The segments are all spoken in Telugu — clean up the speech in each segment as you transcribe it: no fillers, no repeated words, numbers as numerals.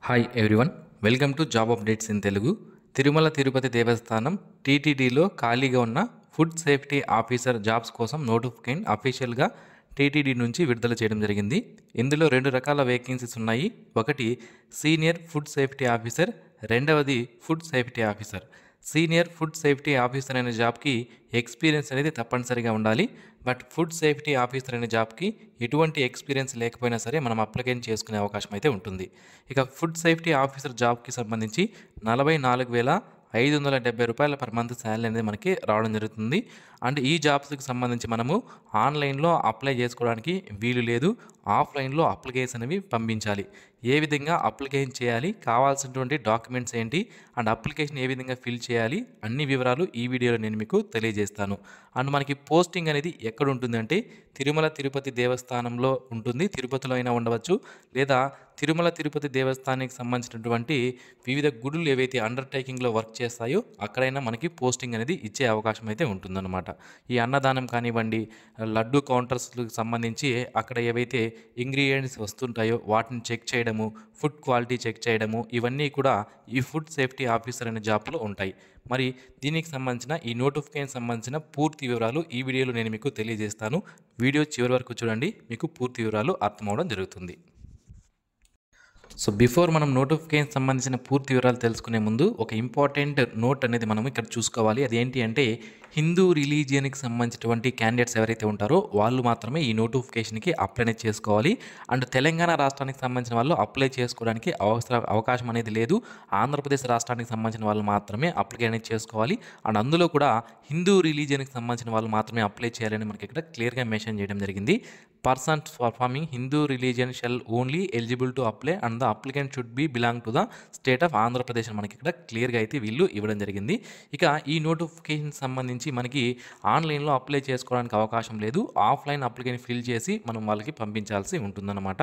Hi everyone, welcome to job updates in Telugu. Tirumala Tirupati దేవస్థానం టీటీడీలో ఖాళీగా ఉన్న ఫుడ్ సేఫ్టీ ఆఫీసర్ జాబ్స్ కోసం నోటిఫికేషన్ అఫీషియల్గా టీటీడీ నుంచి విడుదల చేయడం జరిగింది. ఇందులో రెండు రకాల వేకెన్సీస్ ఉన్నాయి. ఒకటి సీనియర్ ఫుడ్ సేఫ్టీ ఆఫీసర్, రెండవది food safety officer. Senior food safety officer అనే జాబ్కి ఎక్స్పీరియన్స్ అనేది తప్పనిసరిగా ఉండాలి. బట్ ఫుడ్ సేఫ్టీ ఆఫీసర్ అనే జాబ్కి ఎటువంటి ఎక్స్పీరియన్స్ లేకపోయినా సరే మనం అప్లికేషన్ చేసుకునే అవకాశం అయితే ఉంటుంది. ఇక ఫుడ్ సేఫ్టీ ఆఫీసర్ జాబ్కి సంబంధించి 44,570 రూపాయల పర్ మంత్ శాలరీ అనేది మనకి రావడం జరుగుతుంది. అండ్ ఈ జాబ్స్కి సంబంధించి మనము ఆన్లైన్లో అప్లై చేసుకోవడానికి వీలు లేదు. ఆఫ్లైన్లో అప్లికేషన్ అనేవి పంపించాలి. ఏ విధంగా అప్లికేషన్ చేయాలి, కావాల్సినటువంటి డాక్యుమెంట్స్ ఏంటి, అండ్ అప్లికేషన్ ఏ విధంగా ఫిల్ చేయాలి, అన్ని వివరాలు ఈ వీడియోలో నేను మీకు తెలియజేస్తాను. అండ్ మనకి పోస్టింగ్ అనేది ఎక్కడ ఉంటుందంటే తిరుమల తిరుపతి దేవస్థానంలో ఉంటుంది. తిరుపతిలో అయినా ఉండవచ్చు, లేదా తిరుమల తిరుపతి దేవస్థానానికి సంబంధించినటువంటి వివిధ గుడులు ఏవైతే అండర్టేకింగ్లో వర్క్ చేస్తాయో అక్కడైనా మనకి పోస్టింగ్ అనేది ఇచ్చే అవకాశం అయితే ఉంటుందన్నమాట. ఈ అన్నదానం కానివ్వండి, లడ్డు కౌంటర్స్కి సంబంధించి అక్కడ ఏవైతే ఇంగ్రీడియంట్స్ వస్తుంటాయో వాటిని చెక్ చేయడము, ఫుడ్ క్వాలిటీ చెక్ చేయడము, ఇవన్నీ కూడా ఈ ఫుడ్ సేఫ్టీ ఆఫీసర్ అనే జాబ్లో ఉంటాయి. మరి దీనికి సంబంధించిన ఈ నోటిఫికేషన్ సంబంధించిన పూర్తి వివరాలు ఈ వీడియోలో నేను మీకు తెలియజేస్తాను. వీడియో చివరి వరకు చూడండి, మీకు పూర్తి వివరాలు అర్థమవడం జరుగుతుంది. సో బిఫోర్ మనం నోటిఫికేషన్ సంబంధించిన పూర్తి వివరాలు తెలుసుకునే ముందు ఒక ఇంపార్టెంట్ నోట్ అనేది మనం ఇక్కడ చూసుకోవాలి. అదేంటి అంటే హిందూ రిలీజియన్కి సంబంధించినటువంటి క్యాండిడేట్స్ ఎవరైతే ఉంటారో వాళ్ళు మాత్రమే ఈ నోటిఫికేషన్కి అప్లై చేసుకోవాలి. అండ్ తెలంగాణ రాష్ట్రానికి సంబంధించిన వాళ్ళు అప్లై చేసుకోవడానికి అవకాశం అనేది లేదు. ఆంధ్రప్రదేశ్ రాష్ట్రానికి సంబంధించిన వాళ్ళు మాత్రమే అప్లై అనేది చేసుకోవాలి. అండ్ అందులో కూడా హిందూ రిలీజియన్కి సంబంధించిన వాళ్ళు మాత్రమే అప్లై చేయాలని మనకి ఇక్కడ క్లియర్గా మెన్షన్ చేయడం జరిగింది. Persons performing Hindu religion shall only eligible to apply and the applicant should be belong to the state of Andhra Pradesh అని మనకి ఇక్కడ క్లియర్గా అయితే వీళ్ళు ఇవ్వడం జరిగింది. ఇక ఈ నోటిఫికేషన్ సంబంధించి మనకి ఆన్లైన్లో అప్లై చేసుకోవడానికి అవకాశం లేదు. ఆఫ్లైన్ అప్లికేషన్ ఫిల్ చేసి మనం వాళ్ళకి పంపించాల్సి ఉంటుందన్నమాట.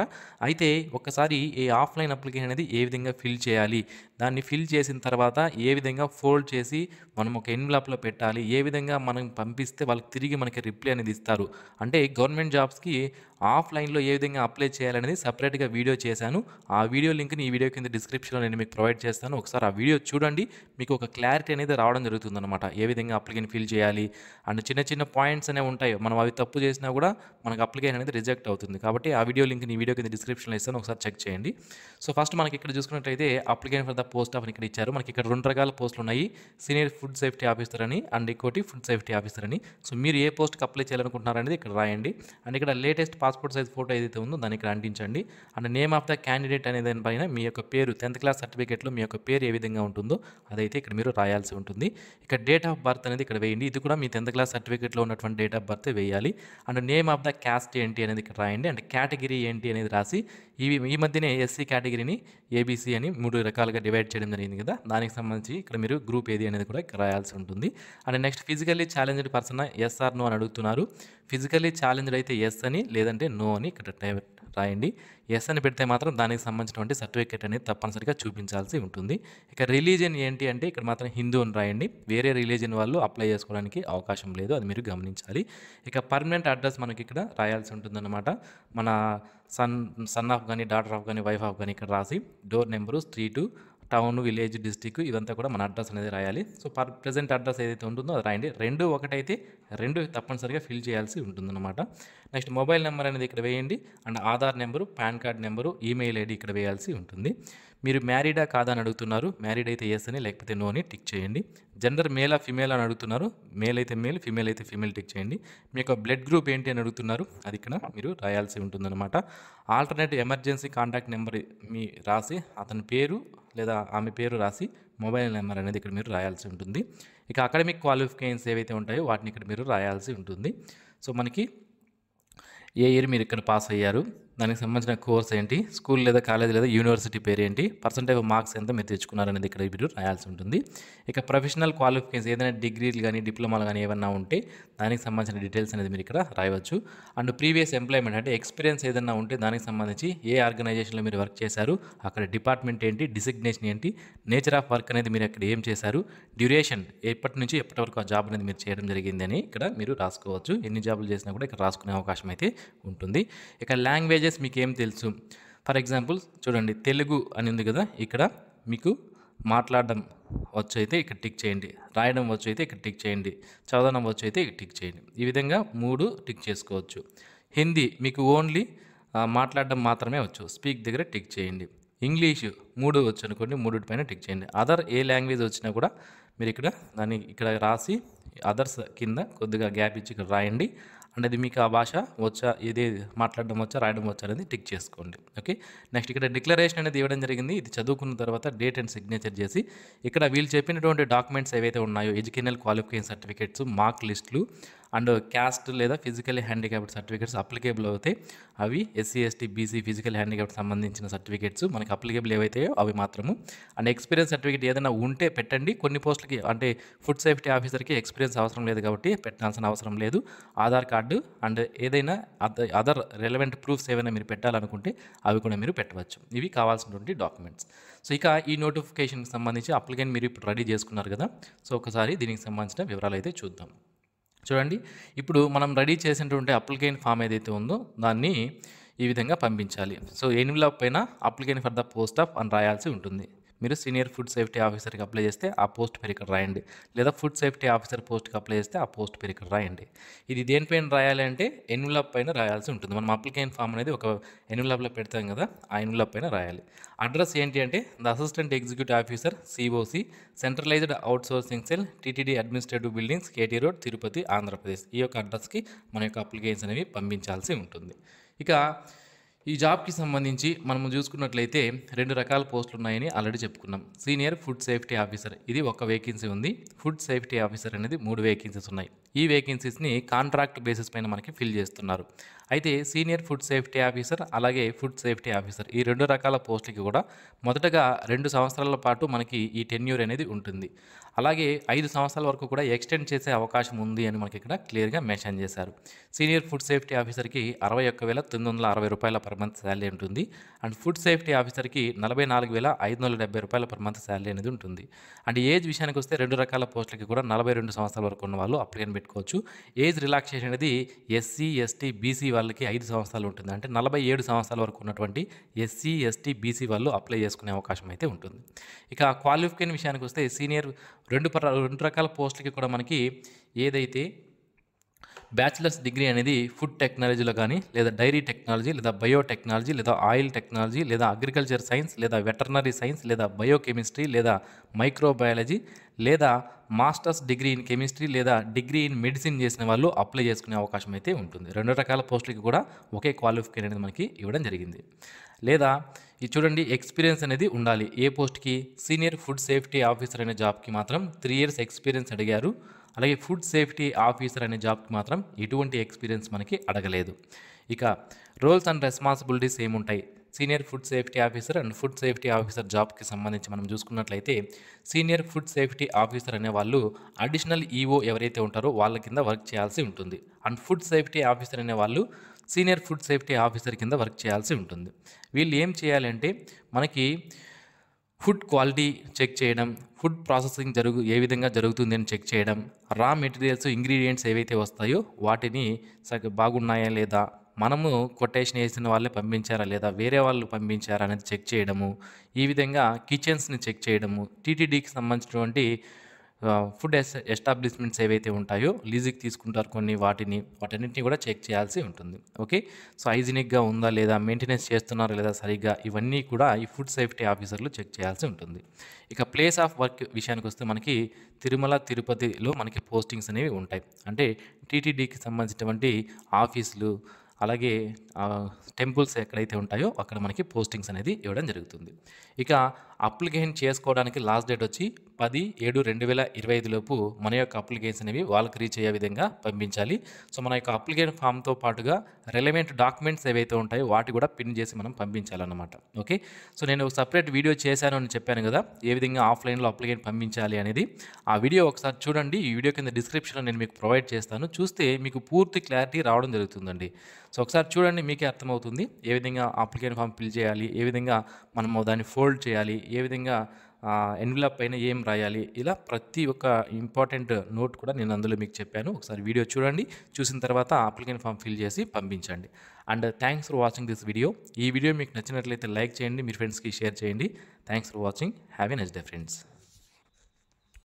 అయితే ఒక్కసారి ఈ ఆఫ్లైన్ అప్లికేషన్ అనేది ఏ విధంగా ఫిల్ చేయాలి, దాన్ని ఫిల్ చేసిన తర్వాత ఏ విధంగా ఫోల్డ్ చేసి మనం ఒక ఎన్వలప్లో పెట్టాలి, ఏ విధంగా మనం పంపిస్తే వాళ్ళకి తిరిగి మనకి రిప్లై అనేది ఇస్తారు, అంటే గవర్నమెంట్ జాబ్స్కి ఆఫ్లైన్లో ఏ విధంగా అప్లై చేయాలనేది సపరేట్గా వీడియో చేశాను. ఆ వీడియో లింక్ని ఈ వీడియో కింద డిస్క్రిప్షన్లో నేను మీకు ప్రొవైడ్ చేస్తాను. ఒకసారి ఆ వీడియో చూడండి, మీకు ఒక క్లారిటీ అనేది రావడం జరుగుతుందన్నమాట. ఏ విధంగా అప్లికేషన్ ఫిల్ చేయాలి అండ్ చిన్న చిన్న పాయింట్స్ అనేవి ఉంటాయి, మనం అవి తప్పు చేసినా కూడా మనకు అప్లికేషన్ అనేది రిజెక్ట్ అవుతుంది. కాబట్టి ఆ వీడియో లింక్ని ఈ వీడియో కింద డిస్క్రిప్షన్లో ఇస్తాను, ఒకసారి చెక్ చేయండి. సో ఫస్ట్ మనకి ఇక్కడ చూసుకున్నట్లయితే application for the post of ఇక్కడ ఇచ్చారు. మనకి ఇక్కడ రెండు రకాల పోస్టులు ఉన్నాయి, సీనియర్ ఫుడ్ సేఫ్టీ ఆఫీసర్ అని అండ్ ఇంకోటి ఫుడ్ సేఫ్టీ ఆఫీసర్ అని. సో మీరు ఏ పోస్ట్కి అప్లై చేయాలనుకుంటున్నారు అనేది ఇక్కడ రాయండి. అండ్ ఇక్కడ లేటెస్ట్ పాస్పోర్ట్ సైజ్ ఫోటో ఏదైతే ఉందో దాన్ని ఇక్కడ అంటించండి. And name of the candidate అనే దానిపైన మీ యొక్క పేరు 10th క్లాస్ సర్టిఫికేట్లో మీ యొక్క పేరు ఏ విధంగా ఉంటుందో అదైతే ఇక్కడ మీరు రాయాల్సి ఉంటుంది. ఇక్కడ డేట్ ఆఫ్ బర్త్ అనేది ఇక్కడ వేయండి. ఇది కూడా మీ 10th క్లాస్ సర్టిఫికేట్లో ఉన్నటువంటి డేట్ ఆఫ్ బర్త్ వేయాలి. And name of the cast ఏంటి అనేది ఇక్కడ రాయండి. అండ్ కేటగిరీ ఏంటి అనేది రాసి, ఈ మధ్యనే ఎస్సీ కేటగిరీని ఏబీసీ అని 3 రకాలుగా డివైడ్ చేయడం జరిగింది కదా, దానికి సంబంధించి ఇక్కడ మీరు గ్రూప్ ఏది అనేది కూడా ఇక్కడ రాయాల్సి ఉంటుంది. And next physically challenged person yes or no అని అడుగుతున్నారు. ఫిజికల్లీ ఛాలెంజ్డ్ అయితే ఎస్ అని, లేదంటే నో అని ఇక్కడ రాయండి. ఎస్ అని పెడితే మాత్రం దానికి సంబంధించినటువంటి సర్టిఫికేట్ అనేది తప్పనిసరిగా చూపించాల్సి ఉంటుంది. ఇక రిలీజియన్ ఏంటి అంటే ఇక్కడ మాత్రం హిందూ అని రాయండి. వేరే రిలీజియన్ వాళ్ళు అప్లై చేసుకోవడానికి అవకాశం లేదు, అది మీరు గమనించాలి. ఇక పర్మనెంట్ అడ్రస్ మనకి ఇక్కడ రాయాల్సి ఉంటుందన్నమాట. మన సన్ ఆఫ్ కానీ, డాటర్ ఆఫ్ కానీ, వైఫ్ ఆఫ్ కానీ ఇక్కడ రాసి door number, street, town, village, district ఇదంతా కూడా మన అడ్రస్ అనేది రాయాలి. సో ప్రెజెంట్ అడ్రస్ ఏదైతే ఉంటుందో అది రాయండి. రెండు ఒకటైతే రెండు తప్పనిసరిగా ఫిల్ చేయాల్సి ఉంటుందన్నమాట. నెక్స్ట్ మొబైల్ నెంబర్ అనేది ఇక్కడ వేయండి. And Aadhaar number, pan card number, email ID ఇక్కడ వేయాల్సి ఉంటుంది. మీరు మ్యారీడా కాదా అని అడుగుతున్నారు. మ్యారీడ్ అయితే ఎస్ అని, లేకపోతే నో అని టిక్ చేయండి. జెండర్ మేలా ఫిమేల్ అని అడుగుతున్నారు. మేల్ అయితే మేల్, ఫిమేల్ అయితే ఫిమేల్ టిక్ చేయండి. మీ యొక్క బ్లడ్ గ్రూప్ ఏంటి అని అడుగుతున్నారు, అది ఇక్కడ మీరు రాయాల్సి ఉంటుందన్నమాట. ఆల్టర్నేట్ ఎమర్జెన్సీ కాంటాక్ట్ నెంబర్ మీ రాసి, అతని పేరు లేదా ఆమె పేరు రాసి మొబైల్ నెంబర్ అనేది ఇక్కడ మీరు రాయాల్సి ఉంటుంది. ఇక అకాడమిక్ క్వాలిఫికేషన్స్ ఏవైతే ఉంటాయో వాటిని ఇక్కడ మీరు రాయాల్సి ఉంటుంది. సో మనకి ఏ ఇయర్ మీరు ఇక్కడ పాస్ అయ్యారు, దానికి సంబంధించిన కోర్స్ ఏంటి, స్కూల్ లేదా కాలేజ్ లేదా యూనివర్సిటీ పేరు ఏంటి, పర్సెంటేజ్ మార్క్స్ ఎంత మీరు తెచ్చుకున్నారనేది ఇక్కడ మీరు రాయాల్సి ఉంటుంది. ఇక ప్రొఫెషనల్ క్వాలిఫికేషన్స్ ఏదైనా డిగ్రీలు కానీ, డిప్లొమాలు కానీ ఏమన్నా ఉంటే దానికి సంబంధించిన డీటెయిల్స్ అనేది మీరు ఇక్కడ రాయవచ్చు. అండ్ ప్రీవియస్ ఎంప్లాయ్మెంట్ అంటే ఎక్స్పీరియన్స్ ఏదైనా ఉంటే దానికి సంబంధించి ఏ ఆర్గనైజేషన్లో మీరు వర్క్ చేశారు, అక్కడ డిపార్ట్మెంట్ ఏంటి, డిసిగ్నేషన్ ఏంటి, నేచర్ ఆఫ్ వర్క్ అనేది మీరు అక్కడ ఏం చేశారు, డ్యూరేషన్ ఎప్పటి నుంచి ఎప్పటి వరకు ఆ జాబ్ అనేది మీరు చేయడం జరిగింది అని ఇక్కడ మీరు రాసుకోవచ్చు. ఎన్ని జాబులు చేసినా కూడా ఇక్కడ రాసుకునే అవకాశం అయితే ఉంటుంది. ఇక లాంగ్వేజెస్ మీకు ఏం తెలుసు, ఫర్ ఎగ్జాంపుల్ చూడండి, తెలుగు అని ఉంది కదా, ఇక్కడ మీకు మాట్లాడడం వచ్చు అయితే ఇక్కడ టిక్ చేయండి, రాయడం వచ్చు అయితే ఇక్కడ టిక్ చేయండి, చదవడం వచ్చు అయితే ఇక్కడ టిక్ చేయండి. ఈ విధంగా 3 టిక్ చేసుకోవచ్చు. హిందీ మీకు ఓన్లీ మాట్లాడడం మాత్రమే వచ్చు, స్పీక్ దగ్గర టిక్ చేయండి. ఇంగ్లీషు 3 వచ్చు అనుకోండి, 3 పైన టిక్ చేయండి. అదర్ ఏ లాంగ్వేజ్ వచ్చినా కూడా మీరు ఇక్కడ దాన్ని ఇక్కడ రాసి అదర్స్ కింద కొద్దిగా గ్యాప్ ఇచ్చి ఇక్కడ రాయండి. అండ్ అది మీకు ఆ భాష వచ్చా, ఇది మాట్లాడడం వచ్చా, రాయడం వచ్చా అనేది టిక్ చేసుకోండి. ఓకే, నెక్స్ట్ ఇక్కడ డిక్లరేషన్ అనేది ఇవ్వడం జరిగింది. ఇది చదువుకున్న తర్వాత డేట్ అండ్ సిగ్నేచర్ చేసి ఇక్కడ వీళ్ళు చెప్పినటువంటి డాక్యుమెంట్స్ ఏవైతే ఉన్నాయో, ఎడ్యుకేషనల్ క్వాలిఫికేషన్ సర్టిఫికేట్స్, మార్క్ లిస్టులు అండ్ క్యాస్ట్ లేదా ఫిజికల్లీ హ్యాండిక్యాప్డ్ సర్టిఫికేట్స్ అప్లికేబుల్ అవుతాయి. అవి SC ST BC physical handicapped సంబంధించిన సర్టిఫికేట్స్ మనకి అప్లికేబుల్ ఏవైతాయో అవి మాత్రము. అండ్ ఎక్స్పీరియన్స్ సర్టిఫికేట్ ఏదైనా ఉంటే పెట్టండి. కొన్ని పోస్టులకి అంటే ఫుడ్ సేఫ్టీ ఆఫీసర్కి ఎక్స్పీరియన్స్ అవసరం లేదు కాబట్టి పెట్టాల్సిన అవసరం లేదు. ఆధార్ కార్డు అండ్ ఏదైనా అదర్ రెలవెంట్ ప్రూఫ్స్ ఏమైనా మీరు పెట్టాలనుకుంటే అవి కూడా మీరు పెట్టవచ్చు. ఇవి కావాల్సినటువంటి డాక్యుమెంట్స్. సో ఇక ఈ నోటిఫికేషన్కి సంబంధించి అప్లికెంట్ మీరు ఇప్పుడు రెడీ చేసుకున్నారు కదా, సో ఒకసారి దీనికి సంబంధించిన వివరాలు అయితే చూద్దాం. చూడండి, ఇప్పుడు మనం రెడీ చేసినటువంటి అప్లికేషన్ ఫామ్ ఏదైతే ఉందో దాన్ని ఈ విధంగా పంపించాలి. సో ఎన్వలప్ పైన application for the post of అని రాయాల్సి ఉంటుంది. మీరు సీనియర్ ఫుడ్ సేఫ్టీ ఆఫీసర్కి అప్లై చేస్తే ఆ పోస్ట్ పేరు ఇక్కడ రాయండి, లేదా ఫుడ్ సేఫ్టీ ఆఫీసర్ పోస్ట్కి అప్లై చేస్తే ఆ పోస్ట్ పేరు ఇక్కడ రాయండి. ఇది దేనిపైన రాయాలి అంటే ఎన్వలప్ పైన రాయాల్సి ఉంటుంది. మనం అప్లికేషన్ ఫామ్ అనేది ఒక ఎన్వలప్లో పెడతాం కదా, ఆ ఎన్వలప్ పైన రాయాలి. అడ్రస్ ఏంటి అంటే the assistant executive officer COC centralised outsourcing cell TTD administrative buildings KT road Tirupati Andhra Pradesh. ఈ యొక్క అడ్రస్కి మన యొక్క అప్లికేషన్స్ అనేవి పంపించాల్సి ఉంటుంది. ఇక ఈ జాబ్కి సంబంధించి మనం చూసుకున్నట్లయితే 2 రకాల పోస్టులు ఉన్నాయని ఆల్రెడీ చెప్పుకున్నాం. సీనియర్ ఫుడ్ సేఫ్టీ ఆఫీసర్ ఇది ఒక వేకెన్సీ ఉంది. ఫుడ్ సేఫ్టీ ఆఫీసర్ అనేది 3 వేకెన్సీస్ ఉన్నాయి. ఈ వేకెన్సీస్ని కాంట్రాక్ట్ బేసిస్ పైన మనకి ఫిల్ చేస్తున్నారు. అయితే సీనియర్ ఫుడ్ సేఫ్టీ ఆఫీసర్ అలాగే ఫుడ్ సేఫ్టీ ఆఫీసర్ ఈ 2 రకాల పోస్టులకి కూడా మొదటగా 2 సంవత్సరాల పాటు మనకి ఈ టెన్యూర్ అనేది ఉంటుంది. అలాగే 5 సంవత్సరాల వరకు కూడా ఎక్స్టెండ్ చేసే అవకాశం ఉంది అని మనకి ఇక్కడ క్లియర్గా మెన్షన్ చేశారు. సీనియర్ ఫుడ్ సేఫ్టీ ఆఫీసర్కి 61,960 రూపాయల పర్ మంత్ శాలరీ ఉంటుంది. అండ్ ఫుడ్ సేఫ్టీ ఆఫీసర్కి 44,570 రూపాయల పర్ మంత్ శాలరీ అనేది ఉంటుంది. అండ్ ఏజ్ విషయానికి వస్తే 2 రకాల పోస్టులకి కూడా 42 సంవత్సరాల వరకు ఉన్న వాళ్ళు అప్లికెంట్ పెట్టుకోవచ్చు. ఏజ్ రిలాక్సేషన్ అనేది ఎస్సీ ఎస్టీ బీసీ వాళ్ళకి 5 సంవత్సరాలు ఉంటుంది. అంటే 47 సంవత్సరాల వరకు ఉన్నటువంటి ఎస్సీ ఎస్టీ బీసీ వాళ్ళు అప్లై చేసుకునే అవకాశం అయితే ఉంటుంది. ఇక క్వాలిఫికేషన్ విషయానికి వస్తే సీనియర్ 2 రకాల పోస్టులకి కూడా మనకి ఏదైతే బ్యాచిలర్స్ డిగ్రీ అనేది ఫుడ్ టెక్నాలజీలో కానీ, లేదా డైరీ టెక్నాలజీ, లేదా బయోటెక్నాలజీ, లేదా ఆయిల్ టెక్నాలజీ, లేదా అగ్రికల్చర్ సైన్స్, లేదా వెటర్నరీ సైన్స్, లేదా బయోకెమిస్ట్రీ, లేదా మైక్రోబయాలజీ, లేదా మాస్టర్స్ డిగ్రీ ఇన్ కెమిస్ట్రీ, లేదా డిగ్రీ ఇన్ మెడిసిన్ చేసిన వాళ్ళు అప్లై చేసుకునే అవకాశం అయితే ఉంటుంది. 2 రకాల పోస్టులకి కూడా ఒకే క్వాలిఫికేషన్ అనేది మనకి ఇవ్వడం జరిగింది. లేదా ఇది చూడండి, ఎక్స్పీరియన్స్ అనేది ఉండాలి. ఏ పోస్ట్కి? సీనియర్ ఫుడ్ సేఫ్టీ ఆఫీసర్ అనే జాబ్కి మాత్రం 3 years ఎక్స్పీరియన్స్ అడిగారు. అలాగే ఫుడ్ సేఫ్టీ ఆఫీసర్ అనే జాబ్కి మాత్రం ఎటువంటి ఎక్స్పీరియన్స్ మనకి అడగలేదు. ఇక రోల్స్ అండ్ రెస్పాన్సిబిలిటీస్ ఏముంటాయి? Senior food safety officer and food safety officer జాబ్కి సంబంధించి మనం చూసుకున్నట్లయితే సీనియర్ ఫుడ్ సేఫ్టీ ఆఫీసర్ అనే వాళ్ళు అడిషనల్ ఈఓ ఎవరైతే ఉంటారో వాళ్ళ కింద వర్క్ చేయాల్సి ఉంటుంది. అండ్ ఫుడ్ సేఫ్టీ ఆఫీసర్ అనే వాళ్ళు సీనియర్ ఫుడ్ సేఫ్టీ ఆఫీసర్ కింద వర్క్ చేయాల్సి ఉంటుంది. వీళ్ళు ఏం చేయాలంటే మనకి ఫుడ్ క్వాలిటీ చెక్ చేయడం, ఫుడ్ ప్రాసెసింగ్ ఏ విధంగా జరుగుతుంది అని చెక్ చేయడం, రా మెటీరియల్స్ ఇంగ్రీడియంట్స్ ఏవైతే వస్తాయో వాటిని బాగున్నాయా లేదా, మనము కొటేషన్ వేసిన వాళ్ళే పంపించారా లేదా వేరే వాళ్ళు పంపించారా అనేది చెక్ చేయడము, ఈ విధంగా కిచెన్స్ని చెక్ చేయడము, టీటీడీకి సంబంధించినటువంటి ఫుడ్ ఎస్టాబ్లిష్మెంట్స్ ఏవైతే ఉంటాయో లీజుకి తీసుకుంటారు కొన్ని వాటన్నింటినీ కూడా చెక్ చేయాల్సి ఉంటుంది. ఓకే, సో హైజీనిక్గా ఉందా లేదా, మెయింటెనెన్స్ చేస్తున్నారా లేదా సరిగ్గా, ఇవన్నీ కూడా ఈ ఫుడ్ సేఫ్టీ ఆఫీసర్లు చెక్ చేయాల్సి ఉంటుంది. ఇక ప్లేస్ ఆఫ్ వర్క్ విషయానికి వస్తే మనకి తిరుమల తిరుపతిలో మనకి పోస్టింగ్స్ అనేవి ఉంటాయి. అంటే టీటీడీకి సంబంధించినటువంటి ఆఫీసులు అలాగే టెంపుల్స్ ఎక్కడైతే ఉంటాయో అక్కడ మనకి పోస్టింగ్స్ అనేది ఇవ్వడం జరుగుతుంది. ఇక అప్లికేషన్ చేసుకోవడానికి లాస్ట్ డేట్ వచ్చి 10/7/2025 లోపు మన యొక్క అప్లికేషన్ అనేవి వాళ్ళకి రీచ్ అయ్యే విధంగా పంపించాలి. సో మన యొక్క అప్లికేషన్ ఫామ్తో పాటుగా రెలవెంట్ డాక్యుమెంట్స్ ఏవైతే ఉంటాయో వాటి కూడా పిన్ చేసి మనం పంపించాలన్నమాట. ఓకే, సో నేను ఒక సపరేట్ వీడియో చేశాను అని చెప్పాను కదా, ఏ విధంగా ఆఫ్లైన్లో అప్లికేషన్ పంపించాలి అనేది. ఆ వీడియో ఒకసారి చూడండి. ఈ వీడియో కింద డిస్క్రిప్షన్లో నేను మీకు ప్రొవైడ్ చేస్తాను. చూస్తే మీకు పూర్తి క్లారిటీ రావడం జరుగుతుందండి. సో ఒకసారి చూడండి, మీకే అర్థమవుతుంది ఏ విధంగా అప్లికేషన్ ఫామ్ ఫిల్ చేయాలి, ఏ విధంగా మనము దాన్ని ఫోల్డ్ చేయాలి, ఏ విధంగా ఎన్విలాప్ పైన ఏం రాయాలి, ఇలా ప్రతి ఒక్క ఇంపార్టెంట్ నోట్ కూడా నేను అందులో మీకు చెప్పాను. ఒకసారి వీడియో చూడండి. చూసిన తర్వాత అప్లికేషన్ ఫామ్ ఫిల్ చేసి పంపించండి. And thanks for watching this video. ఈ వీడియో మీకు నచ్చినట్లయితే లైక్ చేయండి, మీ ఫ్రెండ్స్కి షేర్ చేయండి. Thanks for watching. Have a nice day friends.